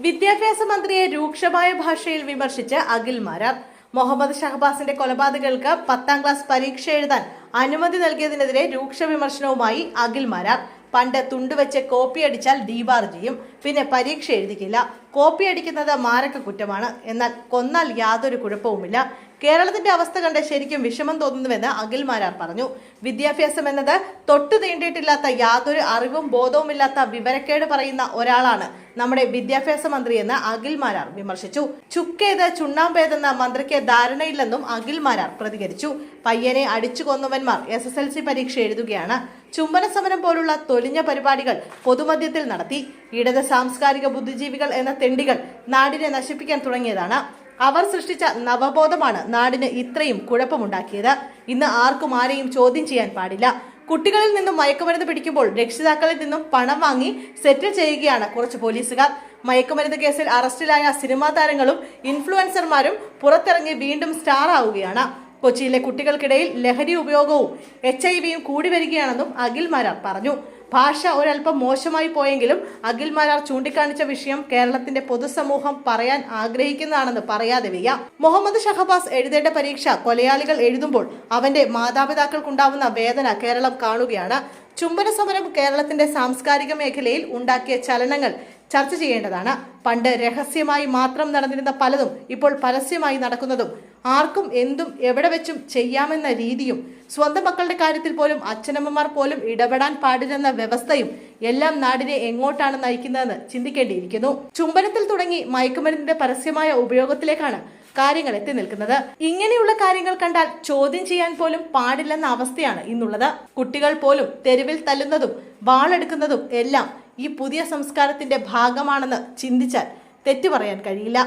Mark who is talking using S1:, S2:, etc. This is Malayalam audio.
S1: വിദ്യാഭ്യാസ മന്ത്രിയെ രൂക്ഷമായ ഭാഷയിൽ വിമർശിച്ച് അഖിൽ മാരാർ. മുഹമ്മദ് ഷഹബാസിന്റെ കൊലപാതകങ്ങൾക്ക് 10ാം ക്ലാസ് പരീക്ഷ എഴുതാൻ അനുമതി നൽകിയതിനെതിരെ രൂക്ഷ വിമർശനവുമായി അഖിൽ മാരാർ. പണ്ട് തുണ്ടുവെച്ച് കോപ്പി അടിച്ചാൽ ഡീബാർ ചെയ്യും, പിന്നെ പരീക്ഷ എഴുതിക്കില്ല. കോപ്പി അടിക്കുന്നത് മാരക കുറ്റമാണ്, എന്നാൽ കൊന്നാൽ യാതൊരു കുഴപ്പവുമില്ല. കേരളത്തിന്റെ അവസ്ഥ കണ്ട് ശരിക്കും വിഷമം തോന്നുന്നുവെന്ന് അഖിൽ മാരാർ പറഞ്ഞു. വിദ്യാഭ്യാസം എന്നത് തൊട്ടു തീണ്ടിയിട്ടില്ലാത്ത, യാതൊരു അറിവും ബോധവുമില്ലാത്ത വിവരക്കേട് പറയുന്ന ഒരാളാണ് നമ്മുടെ വിദ്യാഭ്യാസ മന്ത്രിയെന്ന് അഖിൽ മാരാർ വിമർശിച്ചു. ചുക്കേത് ചുണ്ണാമ്പേതെന്ന മന്ത്രിക്ക് ധാരണയില്ലെന്നും അഖിൽ മാരാർ പ്രതികരിച്ചു. പയ്യനെ അടിച്ചു കൊന്നവന്മാർ SSLC പരീക്ഷ എഴുതുകയാണ്. ചുംബന സമരം പോലുള്ള തൊലിഞ്ഞ പരിപാടികൾ പൊതുമധ്യത്തിൽ നടത്തി. ഇടത് സാംസ്കാരിക ബുദ്ധിജീവികൾ എന്ന തെണ്ടികൾ നാടിനെ നശിപ്പിക്കാൻ തുടങ്ങിയതാണ്. അവർ സൃഷ്ടിച്ച നവബോധമാണ് നാടിന് ഇത്രയും കുഴപ്പമുണ്ടാക്കിയത്. ഇന്ന് ആർക്കും ആരെയും ചോദ്യം ചെയ്യാൻ പാടില്ല. കുട്ടികളിൽ നിന്നും മയക്കുമരുന്ന് പിടിക്കുമ്പോൾ രക്ഷിതാക്കളിൽ നിന്നും പണം വാങ്ങി സെറ്റിൽ ചെയ്യുകയാണ് കുറച്ച് പോലീസുകാർ. മയക്കുമരുന്ന് കേസിൽ അറസ്റ്റിലായ സിനിമാ താരങ്ങളും ഇൻഫ്ലുവൻസർമാരും പുറത്തിറങ്ങി വീണ്ടും സ്റ്റാർ ആവുകയാണ്. കൊച്ചിയിലെ കുട്ടികൾക്കിടയിൽ ലഹരി ഉപയോഗവും HIV കൂടി വരികയാണെന്നും അഖിൽ മാരാർ പറഞ്ഞു. ഭാഷ ഒരൽപ്പം മോശമായി പോയെങ്കിലും അഖിൽ മാരാർ ചൂണ്ടിക്കാണിച്ച വിഷയം കേരളത്തിന്റെ പൊതുസമൂഹം പറയാൻ ആഗ്രഹിക്കുന്നതാണെന്ന് പറയാതെ വയ്യ. മുഹമ്മദ് ഷഹബാസ് എഴുതേണ്ട പരീക്ഷ കൊലയാളികൾ എഴുതുമ്പോൾ അവന്റെ മാതാപിതാക്കൾക്കുണ്ടാവുന്ന വേദന കേരളം കാണുകയാണ്. ചുംബന സമരം കേരളത്തിന്റെ സാംസ്കാരിക മേഖലയിൽ ഉണ്ടാക്കിയ ചലനങ്ങൾ ചർച്ച ചെയ്യേണ്ടതാണ്. പണ്ട് രഹസ്യമായി മാത്രം നടന്നിരുന്ന പലതും ഇപ്പോൾ പരസ്യമായി നടക്കുന്നതും, ആർക്കും എന്തും എവിടെ വെച്ചും ചെയ്യാമെന്ന രീതിയും, സ്വന്തം മക്കളുടെ കാര്യത്തിൽ പോലും അച്ഛനമ്മമാർ പോലും ഇടപെടാൻ പാടില്ലെന്ന വ്യവസ്ഥയും എല്ലാം നാടിനെ എങ്ങോട്ടാണ് നയിക്കുന്നതെന്ന് ചിന്തിക്കേണ്ടിയിരിക്കുന്നു. ചുംബനത്തിൽ തുടങ്ങി മയക്കുമരുന്നിന്റെ പരസ്യമായ ഉപയോഗത്തിലേക്കാണ് കാര്യങ്ങൾ എത്തി നിൽക്കുന്നത്. ഇങ്ങനെയുള്ള കാര്യങ്ങൾ കണ്ടാൽ ചോദ്യം ചെയ്യാൻ പോലും പാടില്ലെന്ന അവസ്ഥയാണ് ഇന്നുള്ളത്. കുട്ടികൾ പോലും തെരുവിൽ തല്ലുന്നതും വാളെടുക്കുന്നതും എല്ലാം ഈ പുതിയ സംസ്കാരത്തിന്റെ ഭാഗമാണെന്ന് ചിന്തിച്ചാൽ തെറ്റു പറയാൻ കഴിയില്ല.